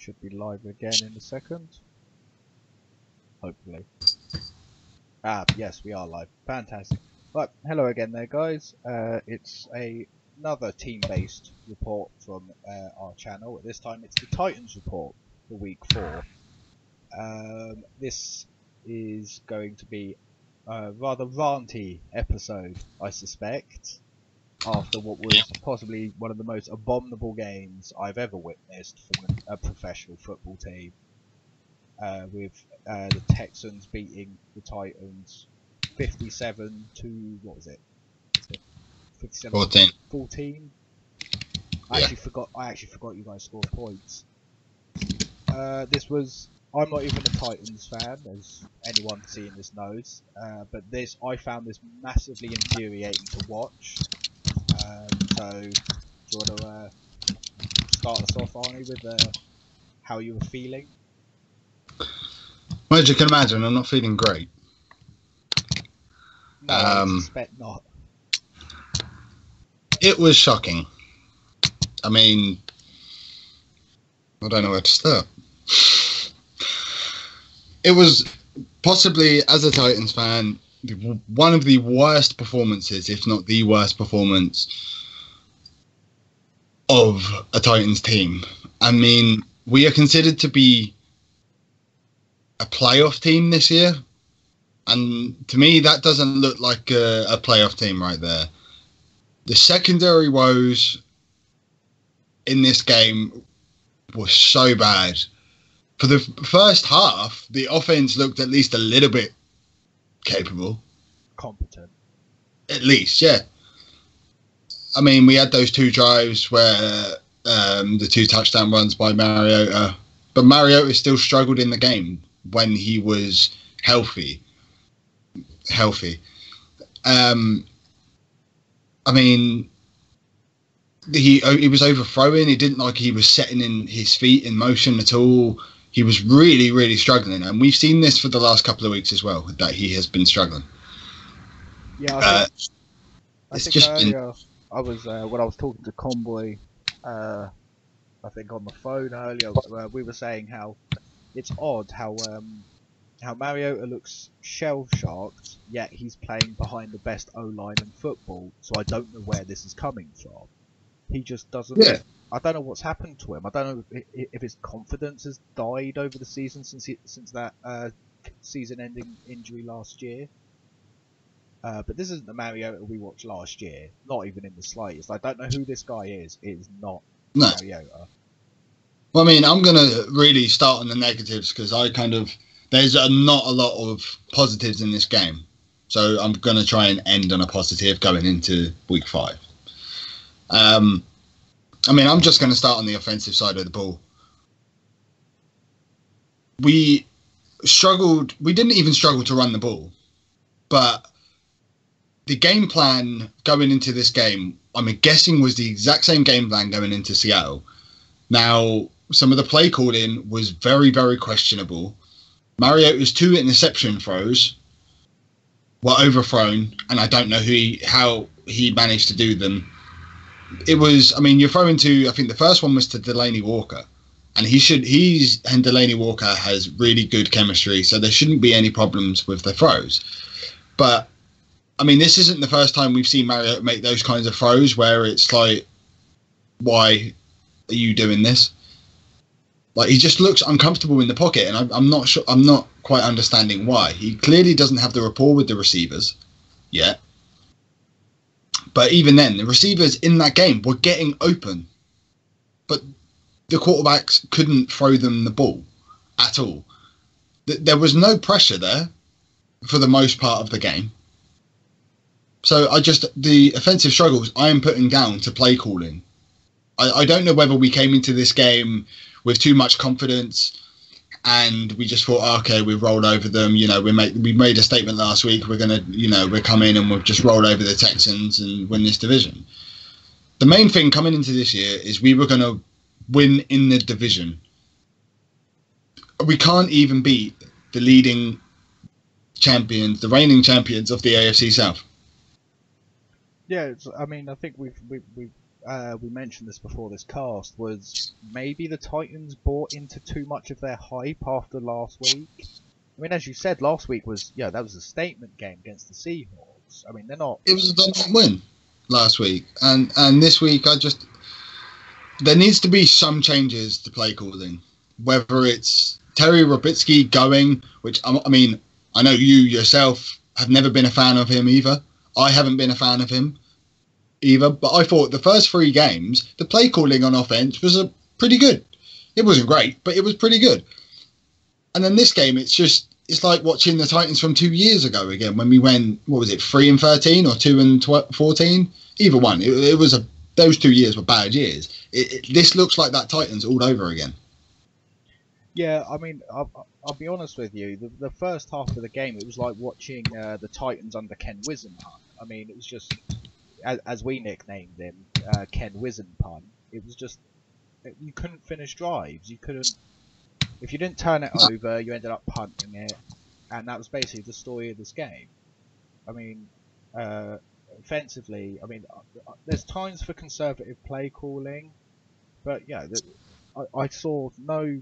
should be live again in a second. Hopefully. Yes, we are live. Fantastic. Right, hello again there, guys. It's another team-based report from our channel. This time it's the Titans report for week 4. This is going to be a rather ranty episode, I suspect, after what was possibly one of the most abominable games I've ever witnessed from a professional football team, with the Texans beating the Titans 57 to, what was it? 14. I actually forgot you guys scored points. I'm not even a Titans fan, as anyone seeing this knows, but I found this massively infuriating to watch. So, do you want to start us off, Arnie, with how you were feeling? Well, as you can imagine, I'm not feeling great. No, I suspect not. It was shocking. I mean, I don't know where to start. It was possibly, as a Titans fan, one of the worst performances, if not the worst performance of a Titans team. I mean, we are considered to be a playoff team this year, and to me that doesn't look like a playoff team right there. The secondary woes in this game were so bad. For the first half, the offense looked at least a little bit capable. Competent. At least, yeah. I mean, we had those 2 drives where the 2 touchdown runs by Mariota, but Mariota still struggled in the game when he was healthy. I mean, he was overthrowing. It didn't like he was setting in his feet in motion at all. He was really, really struggling, and we've seen this for the last couple of weeks as well, that he has been struggling. Yeah, I think earlier I was when I was talking to Conboy, I think on the phone earlier, we were saying how it's odd how Mariota looks shell-shocked, yet he's playing behind the best O-line in football. So I don't know where this is coming from. He just doesn't. Yeah. I don't know what's happened to him. I don't know if his confidence has died over the season since that season-ending injury last year. But this isn't the Mariota we watched last year. Not even in the slightest. I don't know who this guy is. It is not Mariota. Well, I mean, I'm going to really start on the negatives because there's not a lot of positives in this game. So I'm going to try and end on a positive going into week 5. I mean, I'm just going to start on the offensive side of the ball. We struggled. We didn't even struggle to run the ball. But the game plan going into this game, I'm guessing, was the exact same game plan going into Seattle. Now, some of the play calling was very, very questionable. Mariota's 2 interception throws were overthrown, and I don't know how he managed to do them. It was, I mean, you're throwing to, I think the first one was to Delaney Walker, and and Delaney Walker has really good chemistry, so there shouldn't be any problems with the throws. But, I mean, this isn't the first time we've seen Mariota make those kinds of throws where it's like, why are you doing this? Like, he just looks uncomfortable in the pocket, and I'm not sure. I'm not quite understanding why. He clearly doesn't have the rapport with the receivers yet. But even then, the receivers in that game were getting open, but the quarterbacks couldn't throw them the ball at all. There was no pressure there for the most part of the game. So the offensive struggles I am putting down to play calling. I don't know whether we came into this game with too much confidence and we just thought, oh, okay, we've rolled over them. You know, we made a statement last week. We're gonna, we're coming and we'll just roll over the Texans and win this division. The main thing coming into this year is we were gonna win in the division. We can't even beat the leading champions, the reigning champions of the AFC South. Yeah, I mean, I think we've we mentioned this before this cast, was maybe the Titans bought into too much of their hype after last week. I mean, as you said, last week was, that was a statement game against the Seahawks. I mean, they're not... It was a dominant win last week. And this week, there needs to be some changes to play calling. Whether it's Terry Robitsky going, which, I mean, I know you yourself have never been a fan of him either. I haven't been a fan of him either. But I thought the first 3 games, the play calling on offense was pretty good. It wasn't great, but it was pretty good. And then this game, it's like watching the Titans from 2 years ago again when we went, 3-13 or 2-14? Either one. It was those 2 years were bad years. This looks like that Titans all over again. Yeah, I mean, I'll be honest with you. The first half of the game, it was like watching the Titans under Ken Wisenhunt. I mean, it was just, as we nicknamed him, Ken Wisenpun. It was just, you couldn't finish drives. You couldn't. If you didn't turn it over, you ended up punting it, and that was basically the story of this game. I mean, offensively, I mean, there's times for conservative play calling, but I saw no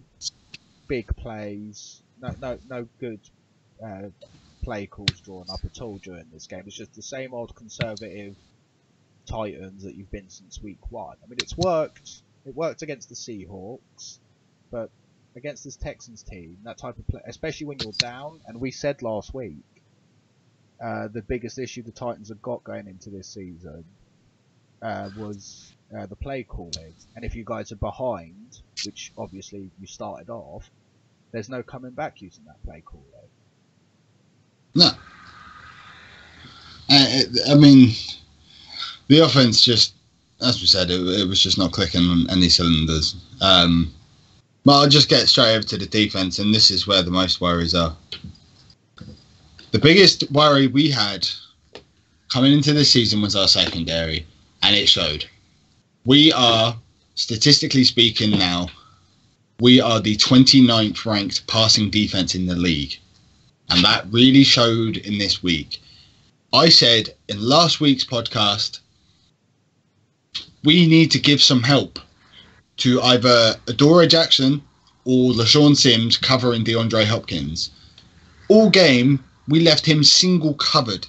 big plays, no good play calls drawn up at all during this game. It's just the same old conservative Titans that you've been since week 1. I mean, it's worked. It worked against the Seahawks, but against this Texans team, that type of play, especially when you're down, and we said last week, the biggest issue the Titans have got going into this season was the play calling. And if you guys are behind, which obviously you started off, there's no coming back using that play calling. No. I mean, the offense just, as we said, it was just not clicking on any cylinders. But I'll just get straight over to the defense, and this is where the most worries are. The biggest worry we had coming into this season was our secondary, and it showed. We are, statistically speaking now, we are the 29th ranked passing defense in the league. And that really showed in this week. I said in last week's podcast, we need to give some help to either Adoree Jackson or LaShawn Sims covering DeAndre Hopkins. All game, we left him single covered.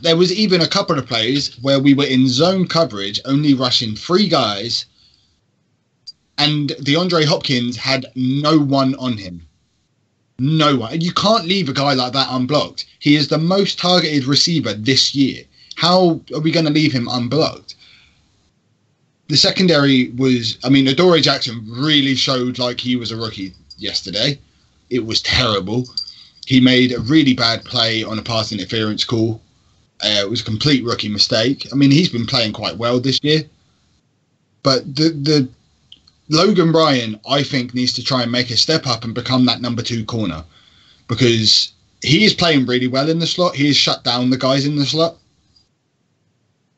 There was even a couple of plays where we were in zone coverage, only rushing 3 guys, and DeAndre Hopkins had no one on him. No one. And you can't leave a guy like that unblocked. He is the most targeted receiver this year. How are we going to leave him unblocked? The secondary was, I mean, Adoree Jackson really showed like he was a rookie yesterday. It was terrible. He made a really bad play on a pass interference call. It was a complete rookie mistake. I mean, he's been playing quite well this year. But the Logan Ryan, I think, needs to try and make a step up and become that number 2 corner. Because he is playing really well in the slot. He has shut down the guys in the slot.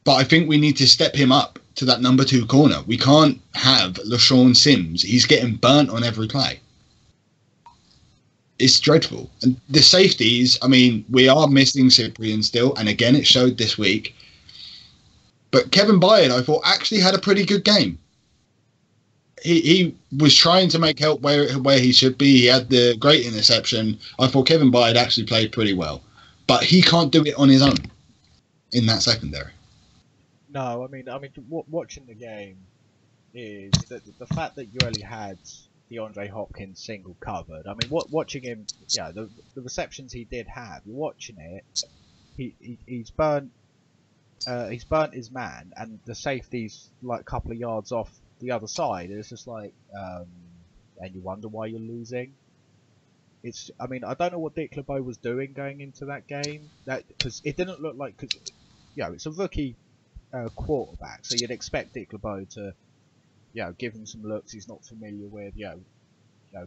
But I think we need to step him up to that number 2 corner. We can't have LaShawn Sims. He's getting burnt on every play. It's dreadful. And the safeties, I mean, we are missing Cyprian still. And again, it showed this week. But Kevin Byard, I thought, actually had a pretty good game. He was trying to make help where he should be. He had the great interception. I thought Kevin Byard actually played pretty well. But he can't do it on his own in that secondary. No, I mean, watching the game is the fact that you only had DeAndre Hopkins single covered. I mean, watching him, the receptions he did have, you're watching it, he's burnt his man, and the safety's like a couple of yards off the other side. It's just like, and you wonder why you're losing. I mean, I don't know what Dick LeBeau was doing going into that game, because it didn't look like, it's a rookie quarterback, so you'd expect Dick LeBeau to, give him some looks he's not familiar with,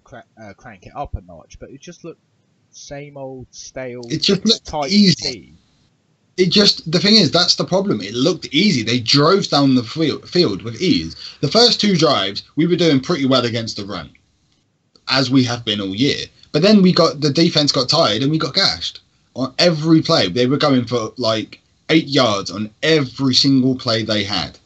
crank it up a notch. But it just looked same old stale. It just looked easy. The thing is, that's the problem. It looked easy. They drove down the field with ease. The first 2 drives, we were doing pretty well against the run, as we have been all year. But then the defense got tired and we got gashed on every play. They were going for like 8 yards on every single play they had.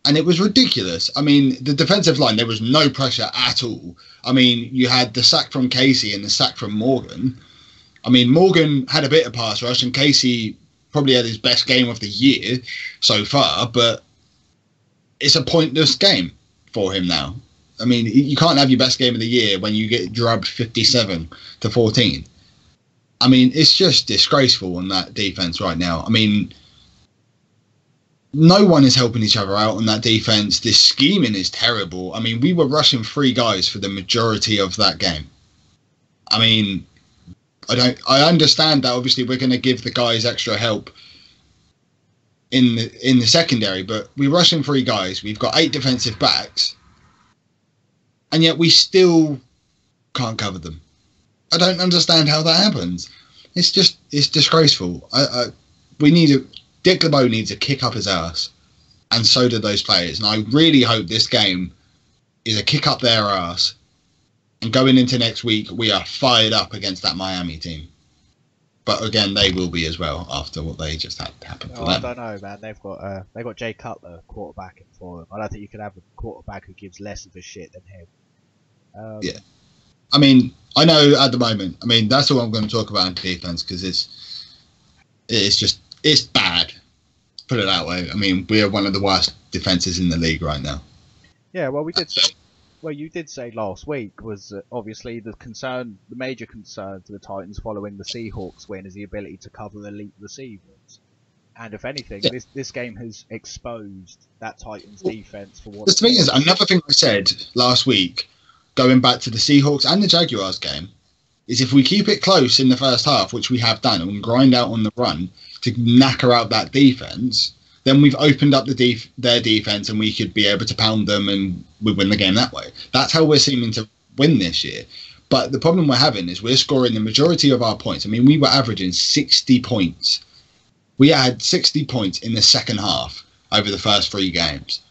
And it was ridiculous. I mean, the defensive line, there was no pressure at all. I mean, you had the sack from Casey and the sack from Morgan. I mean, Morgan had a bit of pass rush, and Casey probably had his best game of the year so far, but it's a pointless game for him now. I mean, you can't have your best game of the year when you get drubbed 57-14. I mean, it's just disgraceful on that defense right now. I mean, no one is helping each other out on that defense. This scheming is terrible. I mean, we were rushing 3 guys for the majority of that game. I mean, I understand that obviously we're going to give the guys extra help in the secondary, but we're rushing 3 guys. We've got 8 defensive backs, and yet we still can't cover them. I don't understand how that happens. It's disgraceful. Dick LeBeau needs a kick up his ass, and so do those players. And I really hope this game is a kick up their ass, and going into next week, we are fired up against that Miami team. But again, they will be as well after what they just had happen for them. I don't know, man. They've got Jay Cutler quarterbacking for them. I don't think you can have a quarterback who gives less of a shit than him. Yeah. I mean, I know at the moment. I mean, that's all I'm going to talk about in defense, because it's bad. Put it that way. I mean, we are one of the worst defenses in the league right now. Yeah, well, you did say last week was obviously the major concern to the Titans following the Seahawks win is the ability to cover elite receivers. And if anything, this game has exposed that Titans defense for what. The thing is, another thing I said last week, going back to the Seahawks and the Jaguars game, is if we keep it close in the first half, which we have done, and grind out on the run to knacker out that defense, then we've opened up their defense, and we could be able to pound them, and we win the game that way. That's how we're seeming to win this year. But the problem we're having is we're scoring the majority of our points. I mean, we were averaging 60 points. We had 60 points in the second half over the first 3 games.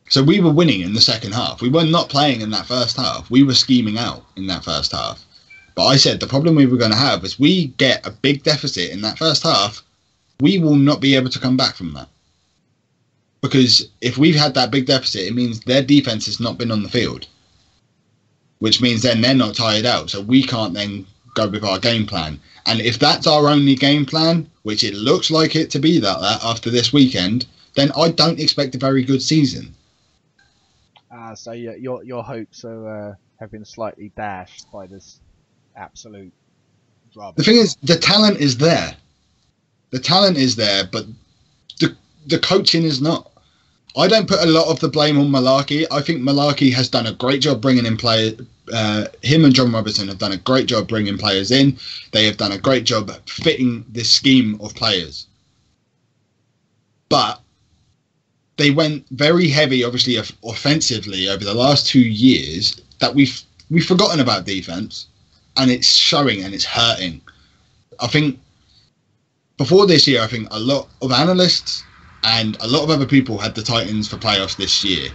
So we were winning in the second half. We were not playing in that first half. We were scheming out in that first half. But I said the problem we were going to have is we get a big deficit in that first half, we will not be able to come back from that. Because if we've had that big deficit, it means their defense has not been on the field, which means then they're not tired out. So we can't then go with our game plan. And if that's our only game plan, which it looks like it to be that after this weekend, then I don't expect a very good season. So your hopes have been slightly dashed by this absolute rubbish. The thing is, the talent is there. The talent is there, but the coaching is not. I don't put a lot of the blame on Malarkey. I think Malarkey has done a great job bringing in players. Him and John Robertson have done a great job bringing players in. They have done a great job fitting this scheme of players. But they went very heavy, obviously, offensively over the last 2 years, that we've forgotten about defense, and it's showing and it's hurting. I think before this year, I think a lot of analysts and a lot of other people had the Titans for playoffs this year.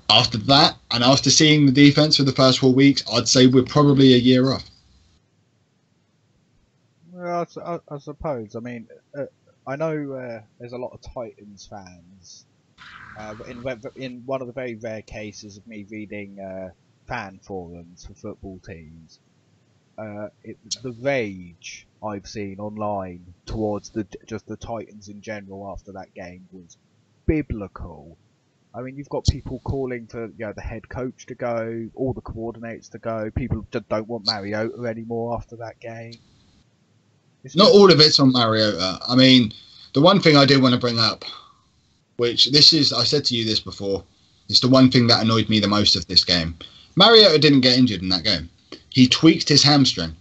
After that, and after seeing the defense for the first 4 weeks, I'd say we're probably a year off. Well, I suppose. I mean, I know there's a lot of Titans fans. In one of the very rare cases of me reading fan forums for football teams, the rage I've seen online towards just the Titans in general after that game was biblical. I mean, you've got people calling for the head coach to go, all the coordinators to go. People just don't want Mariota anymore after that game. Not all of it's on Mariota. I mean, the one thing I do want to bring up, which I said to you this before, it's the one thing that annoyed me the most of this game. Mariota didn't get injured in that game. He tweaked his hamstring.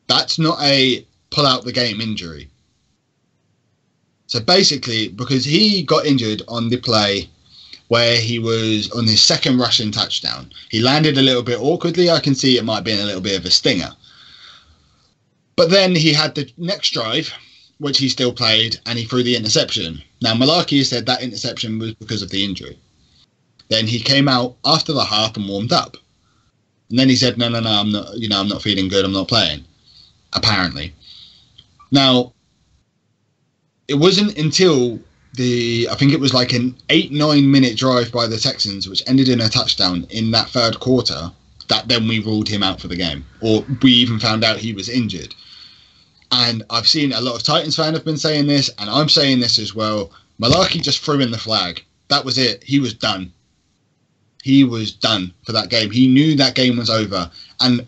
That's not a pull out the game injury. So basically, because he got injured on the play where he was on his second rushing touchdown, he landed a little bit awkwardly. I can see it might have been a little bit of a stinger. But then he had the next drive, which he still played, and he threw the interception. Now, Malarkey said that interception was because of the injury. Then he came out after the half and warmed up. And then he said, no, I'm not feeling good, I'm not playing. Apparently. Now, it wasn't until I think it was like an 8-9 minute drive by the Texans, which ended in a touchdown in that third quarter, that then we ruled him out for the game, or we even found out he was injured. And I've seen a lot of Titans fans have been saying this, and I'm saying this as well. Malarkey just threw in the flag. That was it. He was done. He was done for that game. He knew that game was over. And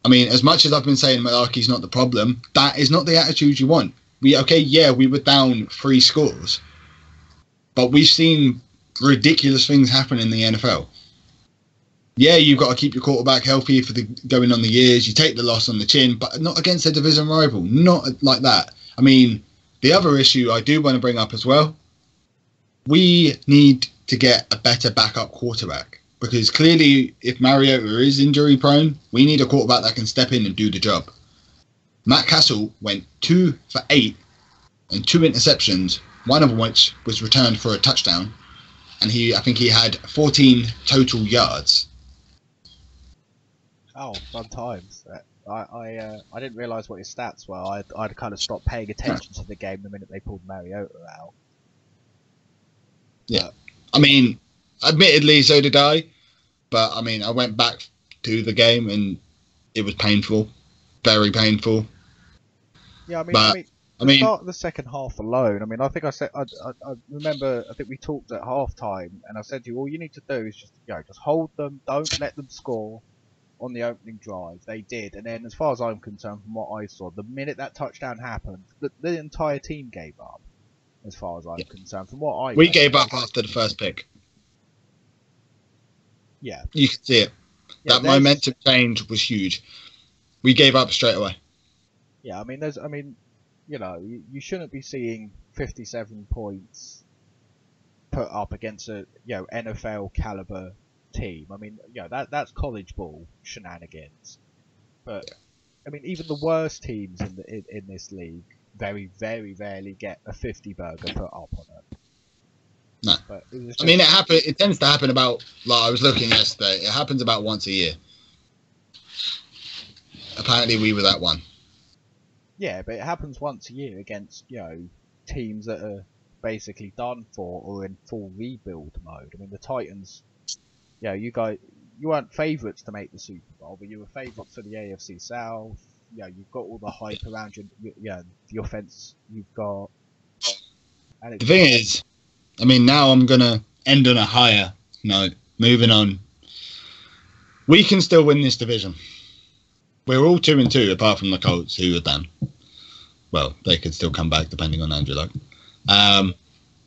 I mean, as much as I've been saying Malarkey's not the problem, that is not the attitude you want. We were down 3 scores, but we've seen ridiculous things happen in the NFL. Yeah, you've got to keep your quarterback healthy for going on the years. You take the loss on the chin, but not against a division rival. Not like that. I mean, the other issue I do want to bring up as well, we need to get a better backup quarterback, because clearly if Mariota is injury prone, we need a quarterback that can step in and do the job. Matt Castle went 2 for 8 and 2 interceptions, one of which was returned for a touchdown, and I think he had 14 total yards. Oh, fun times. I didn't realise what his stats were. I'd kind of stopped paying attention to the game the minute they pulled Mariota out. Yeah, I mean, admittedly, so did I. But I mean, I went back to the game and it was painful, very painful. Yeah, I mean, start of the second half alone. I mean, I think I said I remember. I think we talked at halftime, and I said to you, all you need to do is just hold them, don't let them score on the opening drive. They did, and then as far as I'm concerned, from what I saw, the minute that touchdown happened, the entire team gave up. As far as I'm concerned, from what we gave up after the first pick. Yeah, you can see it. Yeah, that momentum change was huge. We gave up straight away. Yeah, I mean, you shouldn't be seeing 57 points put up against a NFL caliber team. I mean, that's college ball shenanigans. But I mean, even the worst teams in this league very, very rarely get a 50 burger put up on it. No, but I mean, it tends to happen about, like I was looking yesterday, it happens about once a year. Apparently we were that one. Yeah, but it happens once a year against, teams that are basically done for or in full rebuild mode. I mean, the Titans, you weren't favourites to make the Super Bowl, but you were favourites for the AFC South. You've got all the hype around the offense you've got. And the thing is, I mean, now I'm going to end on a higher note. Moving on. We can still win this division. We're all 2-2, apart from the Colts, who are done. Well, they could still come back, depending on Andrew Luck.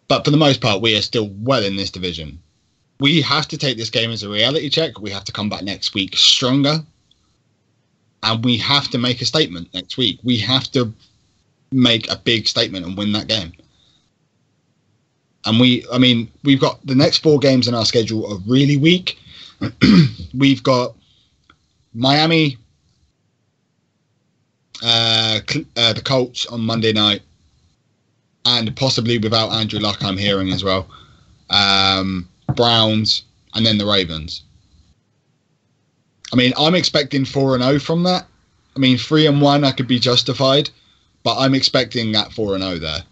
But for the most part, we are still well in this division. We have to take this game as a reality check. We have to come back next week stronger. And we have to make a statement next week. We have to make a big statement and win that game. And we've got the next 4 games in our schedule are really weak. We've got Miami, the Colts on Monday night, and possibly without Andrew Luck, I'm hearing as well. Browns, and then the Ravens. I mean, I'm expecting 4-0 from that. I mean, 3-1 I could be justified, but I'm expecting that 4-0 there,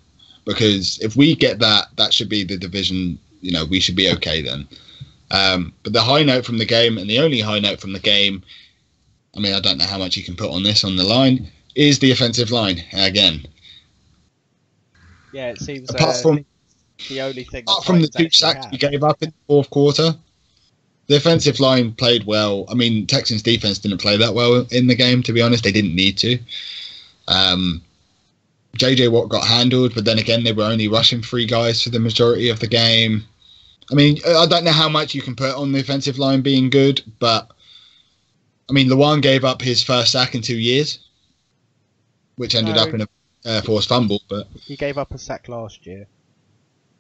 because if we get that, that should be the division. We should be okay then. But the high note from the game, and the only high note from the game, I mean, I don't know how much you can put on this on the line, is the offensive line again. Yeah, it seems apart from the only thing. Apart from the 2 sacks we gave up in the fourth quarter, the offensive line played well. I mean, Texans defense didn't play that well in the game, to be honest. They didn't need to. JJ Watt got handled, but then again, they were only rushing 3 guys for the majority of the game. I mean, I don't know how much you can put on the offensive line being good, but I mean, Lewan gave up his first sack in 2 years, which ended up in a forced fumble. But he gave up a sack last year.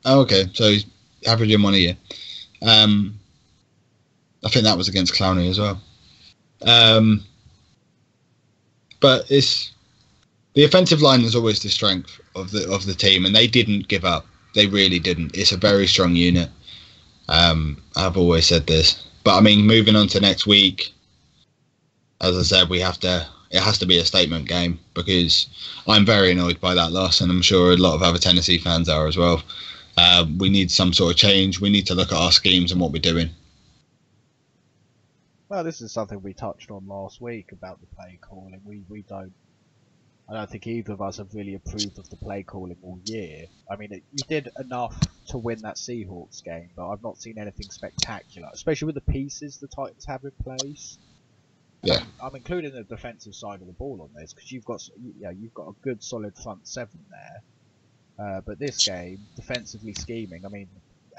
Oh, okay. So he's averaging 1 a year. I think that was against Clowney as well. But the offensive line is always the strength of the team, and they didn't give up. They really didn't. It's a very strong unit. I've always said this. But I mean, moving on to next week, as I said, we have to it has to be a statement game, because I'm very annoyed by that loss, and I'm sure a lot of other Tennessee fans are as well. We need some sort of change. We need to look at our schemes and what we're doing. Well, this is something we touched on last week about the play calling. I don't think either of us have really approved of the play calling all year. I mean, you did enough to win that Seahawks game, but I've not seen anything spectacular, especially with the pieces the Titans have in place. Yeah, I'm including the defensive side of the ball on this, because you've got a good solid front seven there. But this game, defensively scheming, I mean,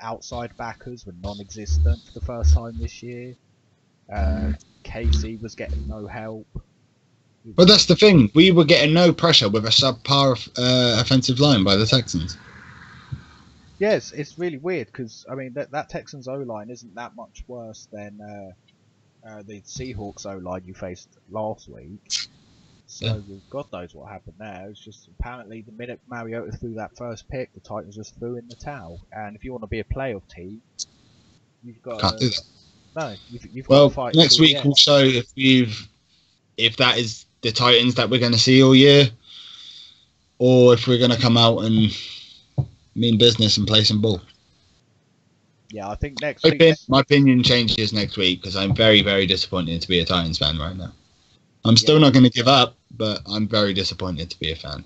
outside backers were non-existent for the first time this year. Casey was getting no help. but that's the thing. We were getting no pressure with a subpar offensive line by the Texans. Yes, it's really weird, because I mean that Texans O-line isn't that much worse than the Seahawks O-line you faced last week. So Yeah. God knows what happened there. It's just apparently the minute Mariota threw that first pick, the Titans just threw in the towel. And if you want to be a playoff team, you've got Can't do that. No, you've got to fight. Next week will show if that is the Titans that we're going to see all year, or if we're going to come out and mean business and play some ball. Yeah, I think next week. My opinion changes next week, because I'm very, very disappointed to be a Titans fan right now. I'm still not going to give up, but I'm very disappointed to be a fan.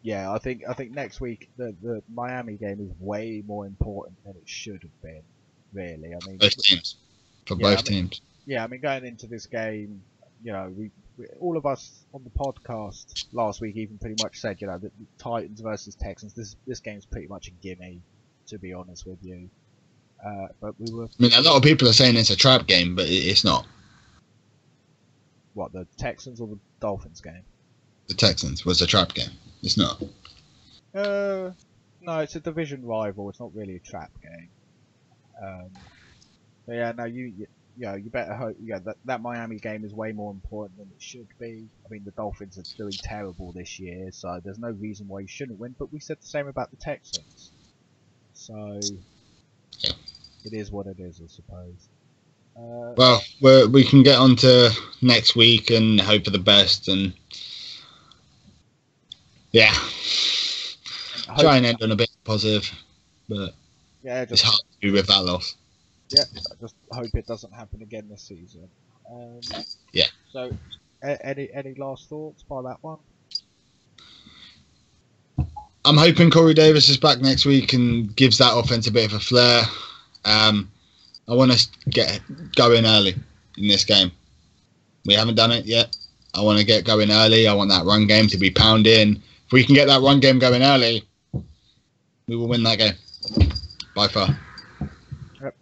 Yeah, I think next week the Miami game is way more important than it should have been. Really, I mean, both teams. Both teams. Yeah, I mean, going into this game, you know, we all of us on the podcast last week even pretty much said, you know, that the Titans versus Texans, this game's pretty much a gimme, to be honest with you. But we were. I mean, a lot of people are saying it's a trap game, but it's not. What, the Texans or the Dolphins game? The Texans was a trap game. It's not. No, it's a division rival. It's not really a trap game. But yeah, no, you better hope. Yeah, that Miami game is way more important than it should be. I mean, the Dolphins are doing terrible this year, so there's no reason why you shouldn't win. But we said the same about the Texans, so it is what it is, I suppose. Well, we can get on to next week and hope for the best, and yeah, try and end on a bit positive, but yeah, it's hard to do with that loss. Yeah, I just hope it doesn't happen again this season. Yeah. So, any last thoughts by that one? I'm hoping Corey Davis is back next week and gives that offense a bit of a flair. I want to get going early in this game. We haven't done it yet. I want to get going early. I want that run game to be pounding. If we can get that run game going early, we will win that game by far.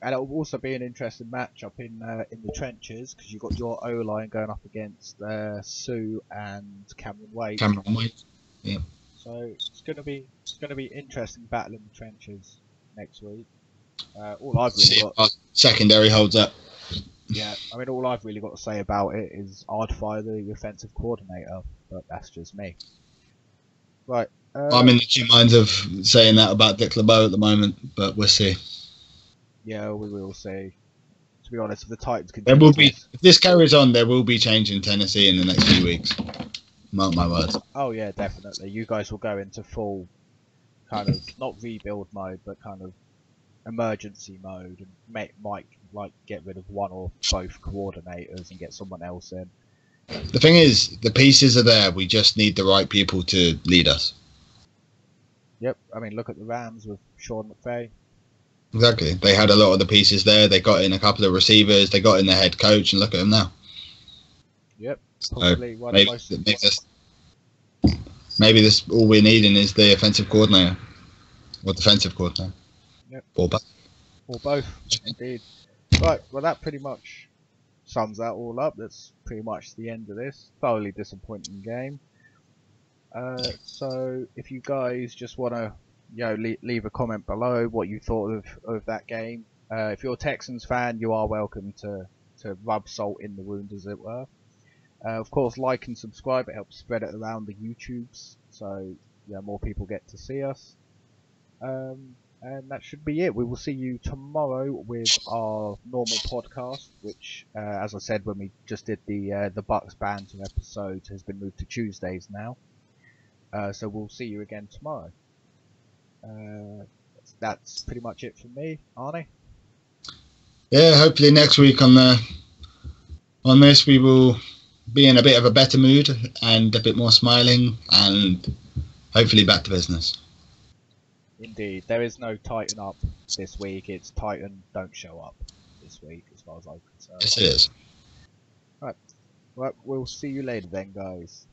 And it will also be an interesting matchup in the trenches, because you've got your O-line going up against Sue and Cameron Wake. Yeah. So it's going to be interesting battle in the trenches next week. All I've really got. Secondary holds up. Yeah, I mean, all I've really got to say about it is I'd fire the offensive coordinator, but that's just me. Right. I'm in the two minds of saying that about Dick LeBeau at the moment, but we'll see. Yeah, we will see. To be honest, if the Titans can, if this carries on, there will be change in Tennessee in the next few weeks. Mark my words. Oh yeah, definitely. You guys will go into full kind of not rebuild mode, but kind of emergency mode, and might get rid of one or both coordinators and get someone else in. The thing is, the pieces are there. We just need the right people to lead us. Yep. I mean, look at the Rams with Sean McVay. Exactly. They had a lot of the pieces there. They got in a couple of receivers. They got in the head coach, and look at them now. Yep. Probably one of the most. Maybe this all we're needing is the offensive coordinator or defensive coordinator. Yep. Or both. Or both, indeed. Right. Well, that pretty much sums that all up. That's pretty much the end of this thoroughly disappointing game. So if you guys just want to, leave a comment below what you thought of that game. If you're a Texans fan, you are welcome to rub salt in the wound, as it were. Of course, like and subscribe. It helps spread it around the YouTubes, so more people get to see us. And And that should be it. We will see you tomorrow with our normal podcast, which, as I said when we just did the Bucks banter episode, has been moved to Tuesdays now. So we'll see you again tomorrow. That's pretty much it for me, Arnie. Yeah, hopefully next week on this we will be in a bit of a better mood and a bit more smiling, and hopefully back to business. Indeed, there is no tighten up this week. It's tighten, don't show up this week, as far as I'm concerned. Yes, it is. Right. Well, we'll see you later then, guys.